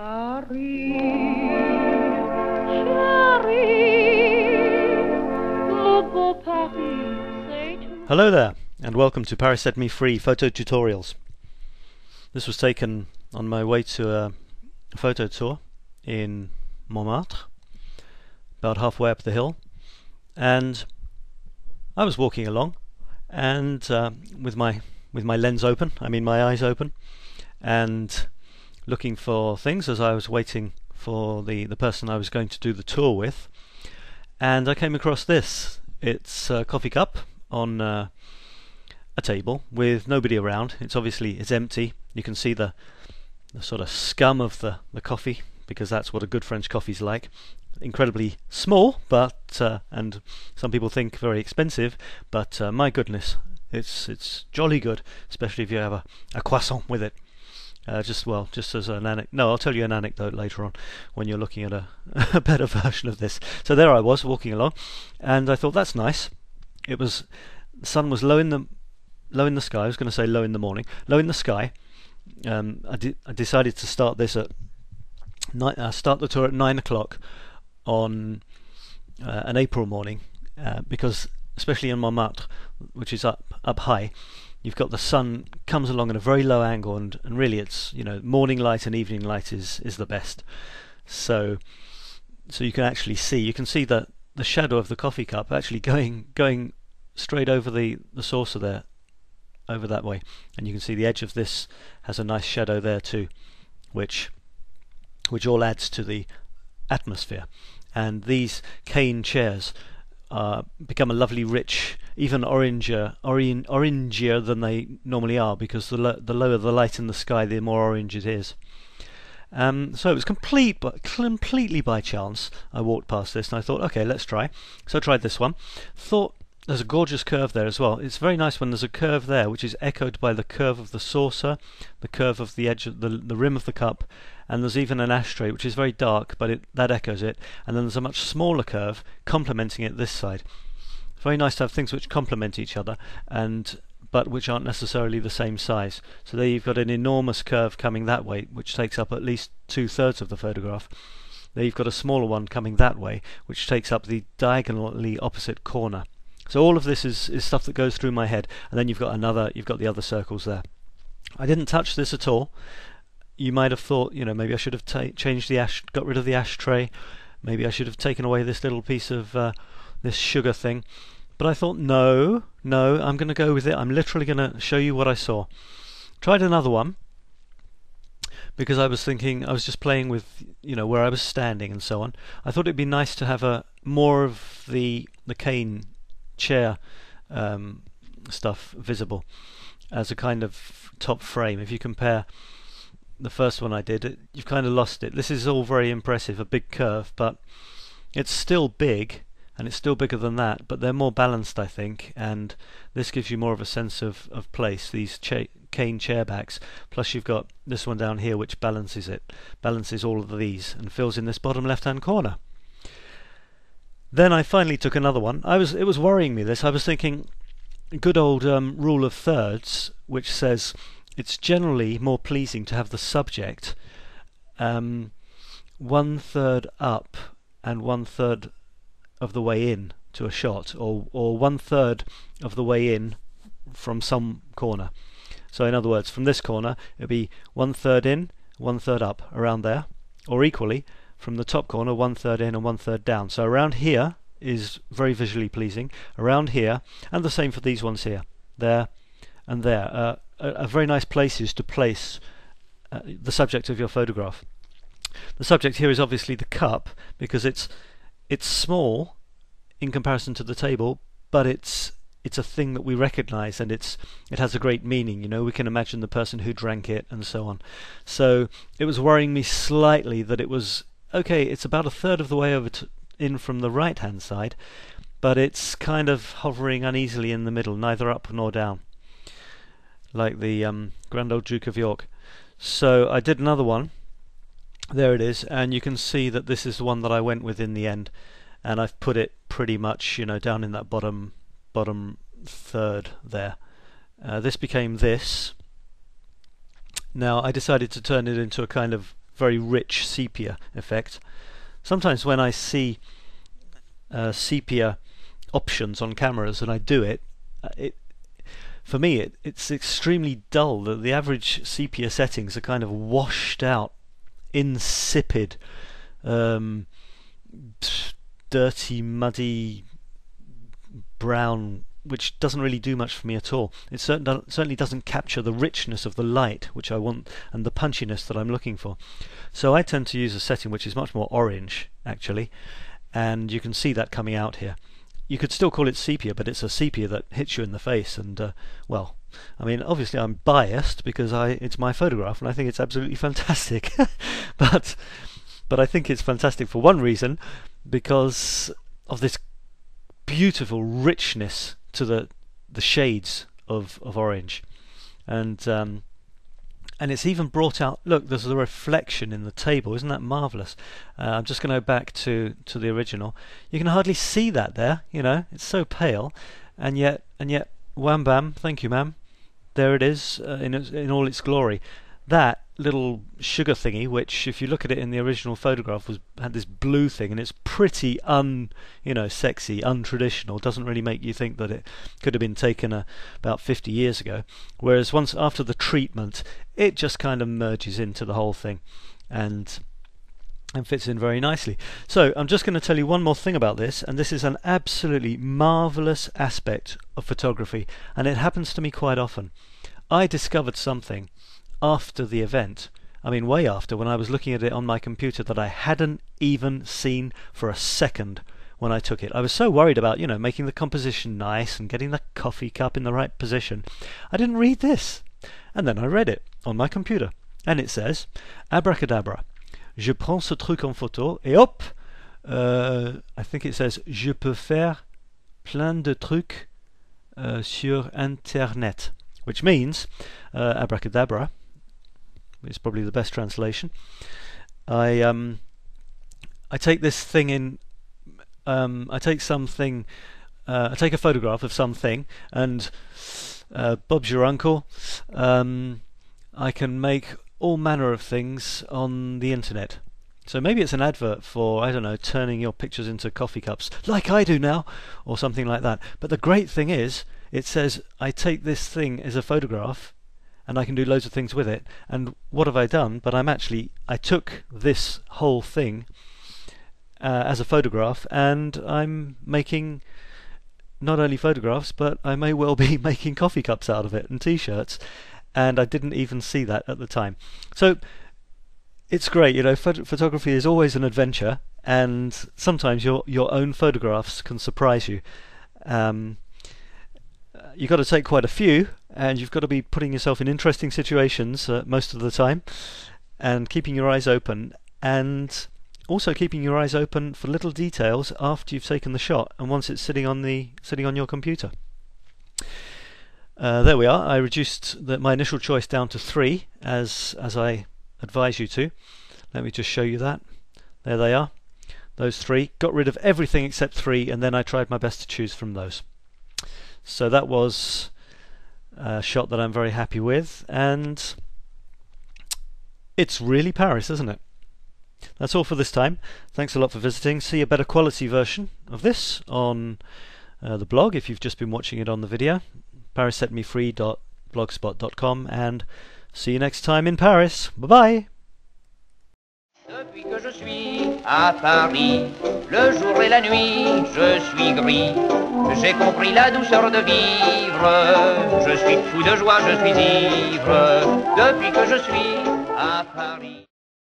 Paris, chérie, mon beau Paris, say to... Hello there, and welcome to Paris Set Me Free photo tutorials. This was taken on my way to a photo tour in Montmartre, about halfway up the hill, and I was walking along, and with my lens open, my eyes open, and looking for things as I was waiting for the person I was going to do the tour with, and I came across this. It's a coffee cup on a table with nobody around. It's empty. You can see the sort of scum of the coffee, because that's what a good French coffee's like. Incredibly small, but and some people think very expensive, but my goodness, it's jolly good, especially if you have a croissant with it. Just as an anecdote. No, I'll tell you an anecdote later on when you're looking at a better version of this. So there I was walking along, and I thought, that's nice. The sun was low in the sky. I was going to say low in the morning, low in the sky. I decided to start this start the tour at 9 o'clock on an April morning, because especially in Montmartre, which is up high, you've got the sun comes along at a very low angle, and really it's, morning light and evening light is the best. So you can actually see the shadow of the coffee cup actually going straight over the saucer there, over that way, and you can see the edge of this has a nice shadow there too, which all adds to the atmosphere. And these cane chairs become a lovely rich, even orangier than they normally are, because the lower the light in the sky, the more orange it is. So it was completely by chance I walked past this, and I thought, okay, let's try. So I tried this one. Thought, there's a gorgeous curve there as well. It's very nice when there's a curve there, which is echoed by the curve of the saucer, the curve of the edge of the rim of the cup, and there's even an ashtray which is very dark, but that echoes it. And then there's a much smaller curve complementing it this side. It's very nice to have things which complement each other, but which aren't necessarily the same size. So there you've got an enormous curve coming that way, which takes up at least 2/3 of the photograph. There you've got a smaller one coming that way, which takes up the diagonally opposite corner. So all of this is stuff that goes through my head, and then you've got the other circles there. I didn't touch this at all. You might have thought, maybe I should have got rid of the ashtray. Maybe I should have taken away this little piece of this sugar thing. But I thought, no, I'm going to go with it. I'm literally going to show you what I saw. Tried another one, because I was thinking, I was just playing with, where I was standing and so on. I thought it'd be nice to have more of the cane chair stuff visible as a kind of top frame. If you compare the first one I did, you've kind of lost it. This is all very impressive, a big curve, but it's still big, and it's still bigger than that, but they're more balanced, I think, and this gives you more of a sense of place, these cane chair backs. Plus you've got this one down here which balances all of these and fills in this bottom left hand corner. Then I finally took another one. It was worrying me, this. I was thinking, good old rule of thirds, which says it's generally more pleasing to have the subject 1/3 up and 1/3 of the way in to a shot, or 1/3 of the way in from some corner. So in other words, from this corner it would be 1/3 in, 1/3 up, around there, or equally from the top corner 1/3 in and 1/3 down. So around here is very visually pleasing, around here, and the same for these ones here, there and there, are very nice places to place the subject of your photograph. The subject here is obviously the cup, because it's small in comparison to the table, but it's a thing that we recognize, and it has a great meaning. We can imagine the person who drank it and so on. So it was worrying me slightly that it was okay, it's about 1/3 of the way over in from the right hand side, but it's kind of hovering uneasily in the middle, neither up nor down, like the Grand Old Duke of York. So I did another one. There it is, and you can see that this is the one that I went with in the end, and I've put it pretty much down in that bottom third there. This became this. Now I decided to turn it into a kind of very rich sepia effect. Sometimes when I see sepia options on cameras and I do it, for me it's extremely dull. The average sepia settings are kind of washed out, insipid, dirty, muddy brown, which doesn't really do much for me at all. It certainly doesn't capture the richness of the light which I want and the punchiness that I'm looking for. So I tend to use a setting which is much more orange, actually, and you can see that coming out here. You could still call it sepia, but it's a sepia that hits you in the face, and well, I mean, obviously I'm biased because it's my photograph and I think it's absolutely fantastic. but I think it's fantastic for one reason, because of this beautiful richness to the shades of orange, and it's even brought out. Look, there's a reflection in the table. Isn't that marvelous? I'm just going to go back to the original. You can hardly see that there. You know, it's so pale, and yet, wham bam. Thank you, ma'am. There it is in all its glory. That little sugar thingy, which if you look at it in the original photograph had this blue thing, and it's pretty sexy, untraditional, doesn't really make you think that it could have been taken about 50 years ago, whereas once after the treatment it just kind of merges into the whole thing and fits in very nicely. So I'm just going to tell you one more thing about this, and this is an absolutely marvelous aspect of photography, and it happens to me quite often. I discovered something after the event, I mean way after, when I was looking at it on my computer, that I hadn't even seen for a second when I took it. I was so worried about, making the composition nice and getting the coffee cup in the right position. I didn't read this. And then I read it on my computer. And it says, abracadabra, je prends ce truc en photo, et hop, I think it says, je peux faire plein de trucs sur Internet, which means, abracadabra, it's probably the best translation. I take this thing in. I take something. I take a photograph of something, and Bob's your uncle. I can make all manner of things on the internet. So maybe it's an advert for, I don't know, turning your pictures into coffee cups, like I do now, or something like that. But the great thing is, it says I take this thing as a photograph, and I can do loads of things with it. And what have I done? But I took this whole thing as a photograph, and I'm making not only photographs, but I may well be making coffee cups out of it and t-shirts, and I didn't even see that at the time. So it's great, photography is always an adventure, and sometimes your own photographs can surprise you. You've got to take quite a few, and you've got to be putting yourself in interesting situations most of the time, and keeping your eyes open, and also keeping your eyes open for little details after you've taken the shot and once it's sitting on your computer. There we are. I reduced my initial choice down to 3 as I advise you to. Let me just show you that. There they are, those 3. Got rid of everything except 3, and then I tried my best to choose from those. So that was a shot that I'm very happy with, and it's really Paris, isn't it? That's all for this time. Thanks a lot for visiting. See a better quality version of this on the blog if you've just been watching it on the video, parissetmefree.blogspot.com, and see you next time in Paris. Bye bye. Depuis que je suis à Paris, le jour et la nuit, je suis gris. J'ai compris la douceur de vivre. Je suis fou de joie, je suis ivre. Depuis que je suis à Paris.